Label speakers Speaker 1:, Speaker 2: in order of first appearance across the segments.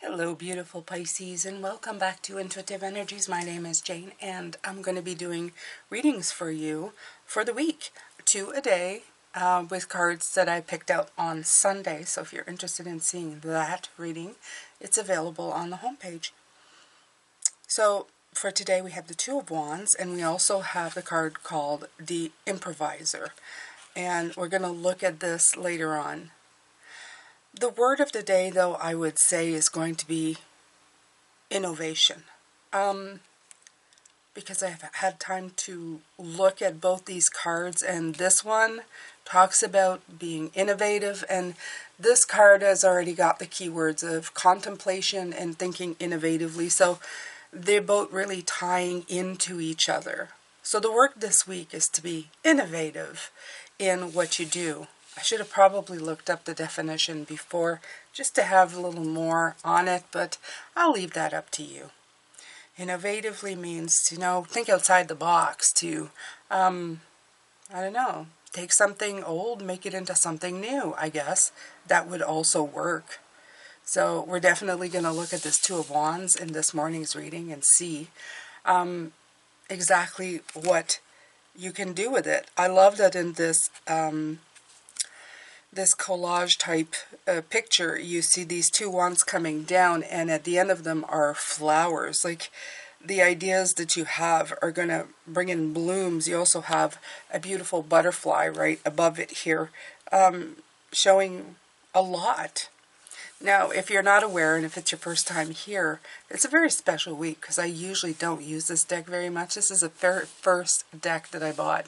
Speaker 1: Hello beautiful Pisces, and welcome back to Intuitive Energies. My name is Jane and I'm going to be doing readings for you for the week, 2 a day, with cards that I picked out on Sunday. So if you're interested in seeing that reading, it's available on the homepage. So for today we have the Two of Wands, and we also have the card called the Improviser, and we're going to look at this later on. The word of the day, though, I would say is going to be innovation. Because I've had time to look at both these cards, and this one talks about being innovative, and this card has already got the keywords of contemplation and thinking innovatively, so they're both really tying into each other. So the work this week is to be innovative in what you do. I should have probably looked up the definition before just to have a little more on it, but I'll leave that up to you. Innovatively means, think outside the box, to, take something old, make it into something new, I guess. That would also work. So we're definitely going to look at this Two of Wands in this morning's reading and see exactly what you can do with it. I love that in this this collage type picture, you see these two wands coming down, and at the end of them are flowers. Like, the ideas that you have are going to bring in blooms. You also have a beautiful butterfly right above it here, showing a lot. Now, if you're not aware, and if it's your first time here, it's a very special week because I usually don't use this deck very much. This is the first deck that I bought.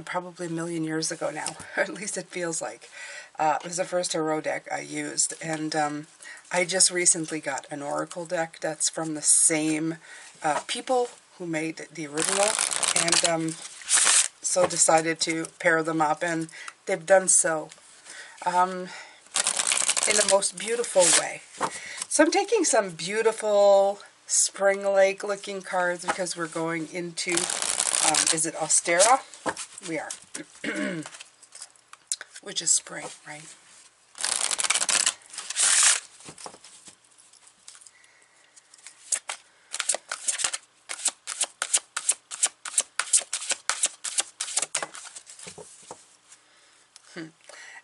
Speaker 1: Probably a million years ago now, or at least it feels like. It was the first tarot deck I used, and I just recently got an oracle deck that's from the same people who made the original, and so decided to pair them up, and they've done so in the most beautiful way. So I'm taking some beautiful spring lake looking cards because we're going into, is it Ostera? We are. Which is spring, right?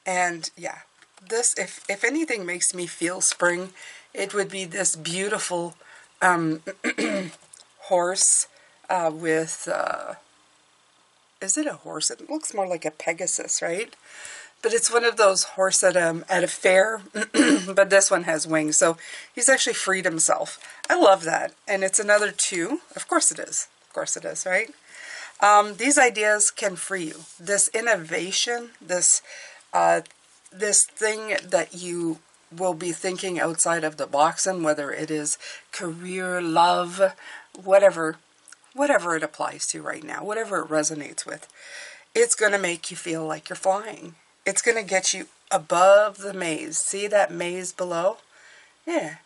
Speaker 1: And yeah, this, if anything makes me feel spring, it would be this beautiful horse with, is it a horse? It looks more like a Pegasus, right? But it's one of those horses at a fair, but this one has wings, so he's actually freed himself. I love that, and it's another two. Of course it is. Of course it is, right? These ideas can free you. This innovation, this thing that you will be thinking outside of the box, and whether it is career, love, whatever it applies to right now, whatever it resonates with, it's going to make you feel like you're flying. It's going to get you above the maze. See that maze below? Yeah.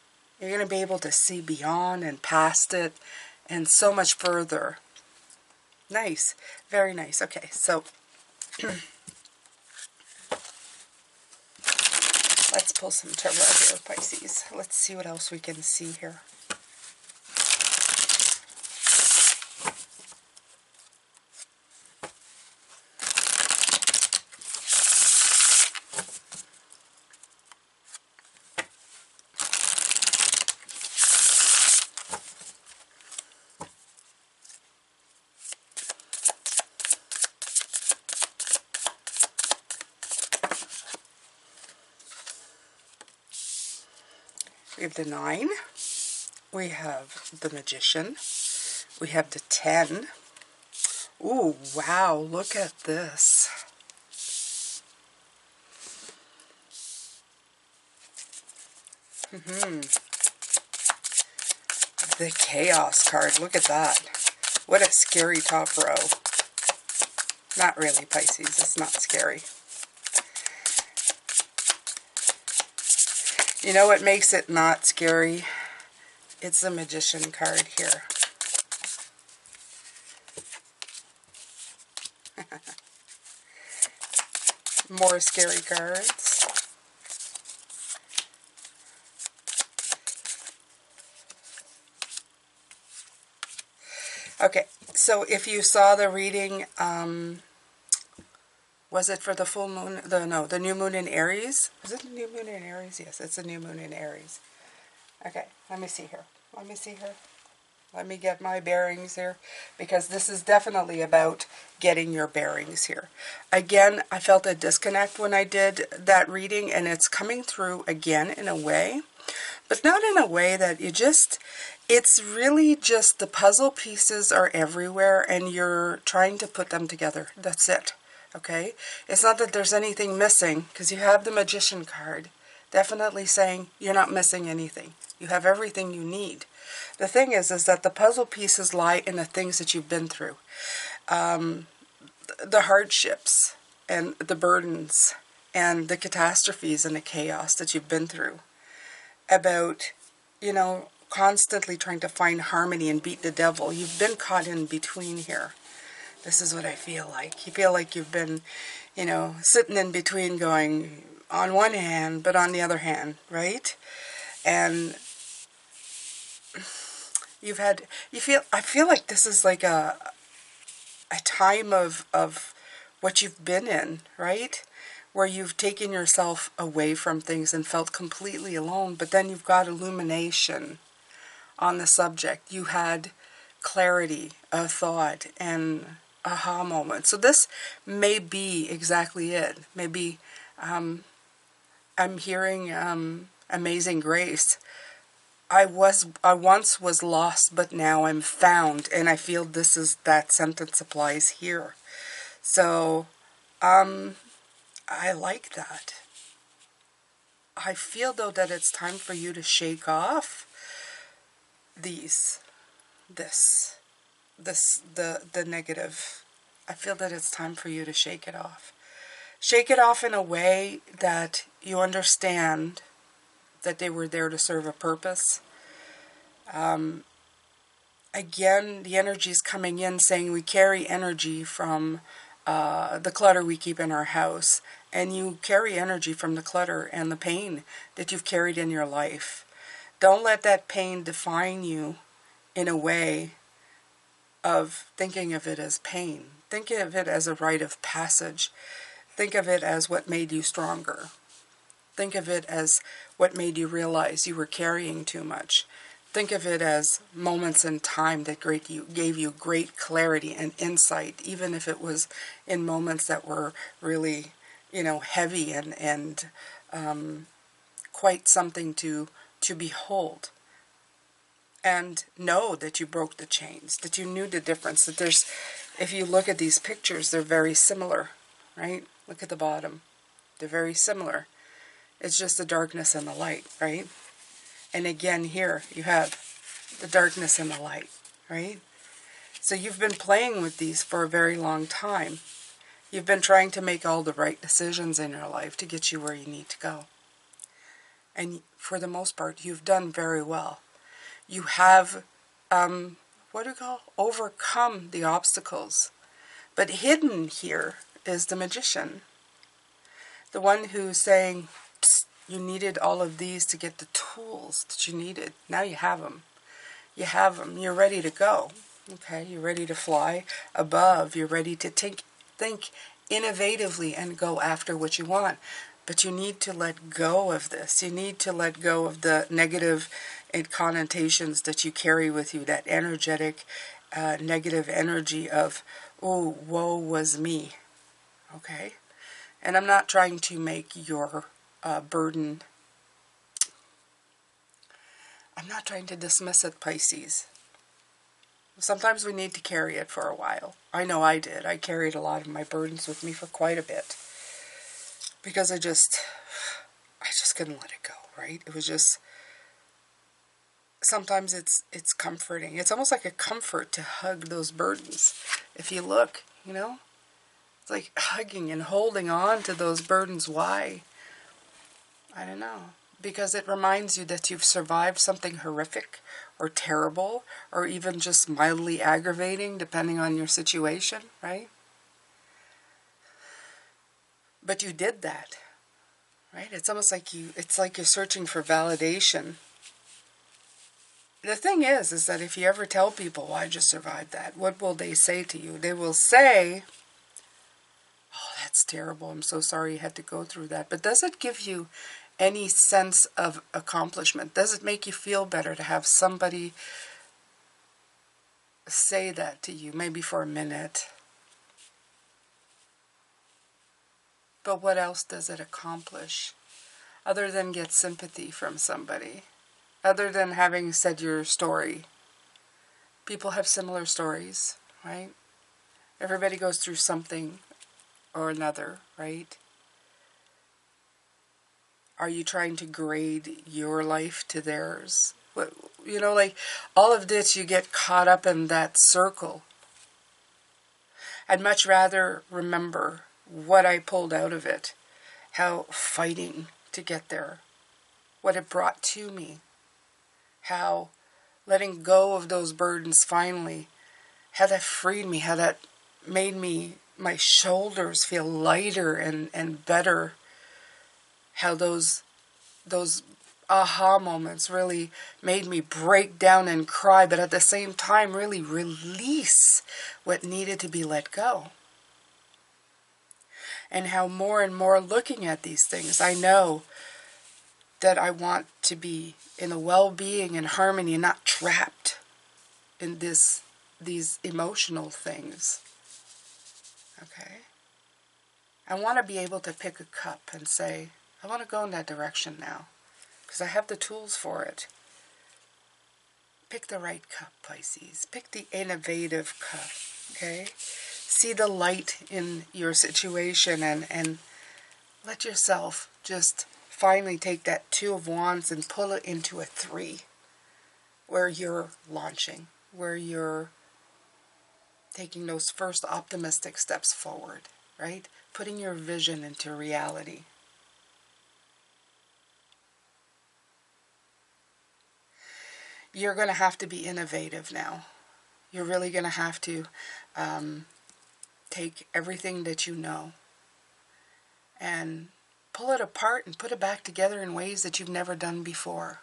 Speaker 1: You're going to be able to see beyond and past it and so much further. Nice. Very nice. Okay, so let's pull some tarot here, Pisces. Let's see what else we can see here. We have the 9, we have the Magician, we have the 10. Ooh, wow, look at this. The Chaos card, look at that. What a scary top row. Not really, Pisces, it's not scary. You know what makes it not scary? It's the Magician card here. More scary cards. Okay, so if you saw the reading, was it for the full moon? The new moon in Aries? Is it the new moon in Aries? Yes, it's a new moon in Aries. Okay, let me see here. Let me see here. Let me get my bearings here, because this is definitely about getting your bearings here. Again, I felt a disconnect when I did that reading, and it's coming through again in a way, but not in a way that it's really just the puzzle pieces are everywhere and you're trying to put them together. That's it. Okay? It's not that there's anything missing, because you have the Magician card. Definitely saying you're not missing anything. You have everything you need. The thing is that the puzzle pieces lie in the things that you've been through. The hardships and the burdens and the catastrophes and the chaos that you've been through. About, constantly trying to find harmony and beat the devil. You've been caught in between here. This is what I feel like. You feel like you've been, sitting in between going on one hand, but on the other hand, right? And I feel like this is like a time of what you've been in, right? Where you've taken yourself away from things and felt completely alone, but then you've got illumination on the subject. You had clarity of thought and aha moment. So this may be exactly it. Maybe I'm hearing Amazing Grace. I once was lost, but now I'm found, and I feel that sentence applies here. So I like that. I feel though that it's time for you to shake off the negative. I feel that it's time for you to shake it off. Shake it off in a way that you understand that they were there to serve a purpose. Again, the energy is coming in saying we carry energy from the clutter we keep in our house. And you carry energy from the clutter and the pain that you've carried in your life. Don't let that pain define you in a way of thinking of it as pain. Think of it as a rite of passage. Think of it as what made you stronger. Think of it as what made you realize you were carrying too much. Think of it as moments in time that gave you great clarity and insight, even if it was in moments that were really, heavy and quite something to behold. And know that you broke the chains, that you knew the difference, that if you look at these pictures, they're very similar, right? Look at the bottom. They're very similar. It's just the darkness and the light, right? And again, here you have the darkness and the light, right? So you've been playing with these for a very long time. You've been trying to make all the right decisions in your life to get you where you need to go. And for the most part, you've done very well. You have, overcome the obstacles. But hidden here is the Magician. The one who's saying, you needed all of these to get the tools that you needed. Now you have them. You have them. You're ready to go. Okay, you're ready to fly above. You're ready to think innovatively and go after what you want. But you need to let go of this. You need to let go of the negative connotations that you carry with you, that energetic, negative energy of, oh, woe was me. Okay? And I'm not trying to make your burden, I'm not trying to dismiss it, Pisces. Sometimes we need to carry it for a while. I know I did. I carried a lot of my burdens with me for quite a bit. Because I just couldn't let it go, right? It was just, sometimes it's comforting. It's almost like a comfort to hug those burdens. If you look, it's like hugging and holding on to those burdens. Why? I don't know. Because it reminds you that you've survived something horrific or terrible or even just mildly aggravating, depending on your situation, right? But you did that, right? It's almost like you're searching for validation. the thing is that if you ever tell people, well, I just survived that, what will they say to you? They will say, oh, that's terrible. I'm so sorry you had to go through that. But does it give you any sense of accomplishment? Does it make you feel better to have somebody say that to you, maybe for a minute? But what else does it accomplish? Other than get sympathy from somebody. Other than having said your story. People have similar stories, right? Everybody goes through something or another, right? Are you trying to grade your life to theirs? What, you know, like all of this, you get caught up in that circle. I'd much rather remember what I pulled out of it, how fighting to get there, what it brought to me, how letting go of those burdens finally, how that freed me, how that made me, my shoulders feel lighter and better, how those aha moments really made me break down and cry, but at the same time really release what needed to be let go. And how more and more looking at these things, I know that I want to be in a well-being and harmony and not trapped in these emotional things. Okay? I want to be able to pick a cup and say, I want to go in that direction now. Because I have the tools for it. Pick the right cup, Pisces. Pick the innovative cup. Okay? See the light in your situation and let yourself just finally take that 2 of Wands and pull it into a 3. Where you're launching. Where you're taking those first optimistic steps forward. Right? Putting your vision into reality. You're going to have to be innovative now. You're really going to have to take everything that you know and pull it apart and put it back together in ways that you've never done before.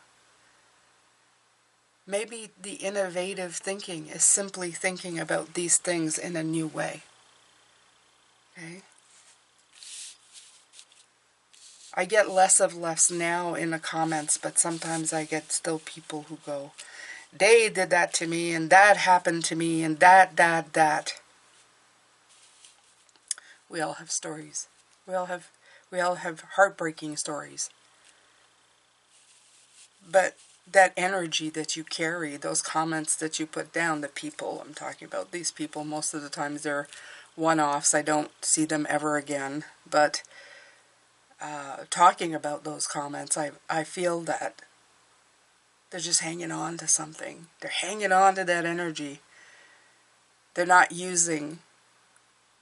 Speaker 1: Maybe the innovative thinking is simply thinking about these things in a new way. Okay? I get less now in the comments, but sometimes I get still people who go, they did that to me, and that happened to me, and that. We all have stories. We all have heartbreaking stories. But that energy that you carry, those comments that you put down, the people I'm talking about, these people, most of the times they're one-offs. I don't see them ever again. But talking about those comments, I feel that they're just hanging on to something. They're hanging on to that energy. They're not using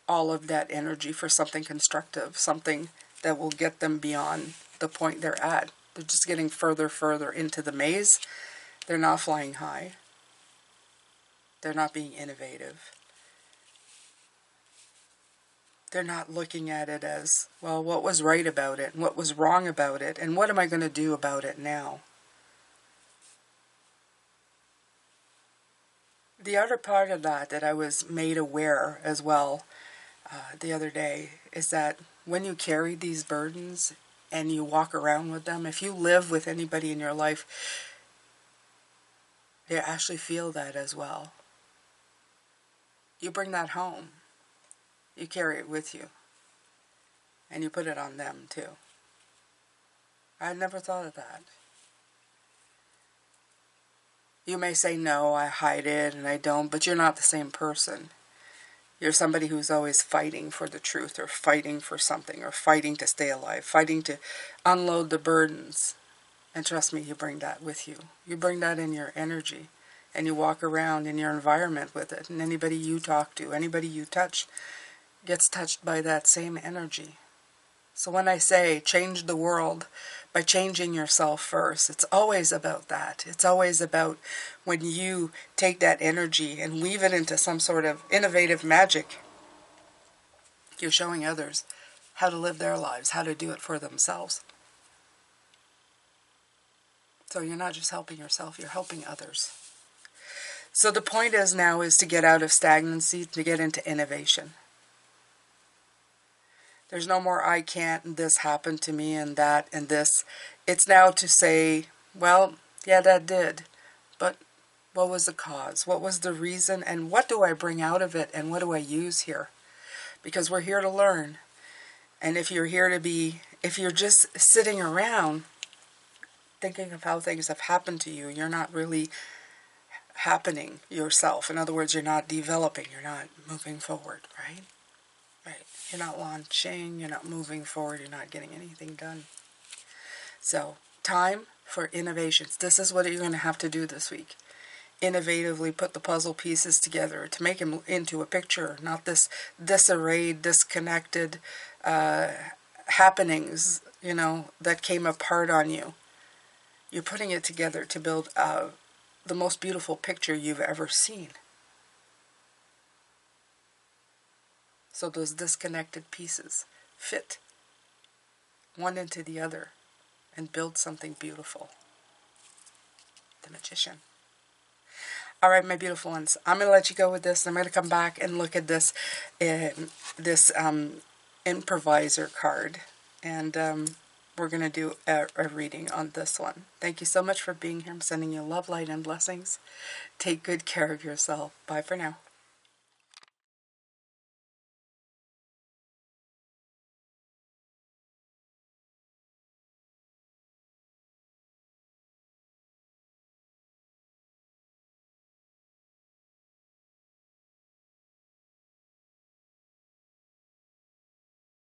Speaker 1: all of that energy for something constructive, something that will get them beyond the point they're at. They're just getting further into the maze. They're not flying high. They're not being innovative. They're not looking at it as, well, what was right about it, and what was wrong about it, and what am I going to do about it now? The other part of that I was made aware as well the other day is that when you carry these burdens and you walk around with them, if you live with anybody in your life, they actually feel that as well. You bring that home. You carry it with you. And you put it on them too. I never thought of that. You may say, no, I hide it and I don't, but you're not the same person. You're somebody who's always fighting for the truth or fighting for something or fighting to stay alive, fighting to unload the burdens. And trust me, you bring that with you. You bring that in your energy and you walk around in your environment with it. And anybody you talk to, anybody you touch gets touched by that same energy. So when I say change the world by changing yourself first, it's always about that. It's always about when you take that energy and weave it into some sort of innovative magic, you're showing others how to live their lives, how to do it for themselves. So you're not just helping yourself, you're helping others. So the point is now is to get out of stagnancy, to get into innovation. There's no more I can't and this happened to me and that and this. It's now to say, well, yeah, that did. But what was the cause? What was the reason? And what do I bring out of it? And what do I use here? Because we're here to learn. And if you're here to be, if you're just sitting around thinking of how things have happened to you, you're not really happening yourself. In other words, you're not developing, you're not moving forward, right? Right. You're not launching, you're not moving forward, you're not getting anything done. So, time for innovations. This is what you're going to have to do this week. Innovatively put the puzzle pieces together to make them into a picture, not this disarrayed, disconnected happenings, you know, that came apart on you. You're putting it together to build the most beautiful picture you've ever seen. So those disconnected pieces fit one into the other and build something beautiful. The Magician. All right, my beautiful ones, I'm going to let you go with this. I'm going to come back and look at this improviser card. And we're going to do a reading on this one. Thank you so much for being here. I'm sending you love, light, and blessings. Take good care of yourself. Bye for now.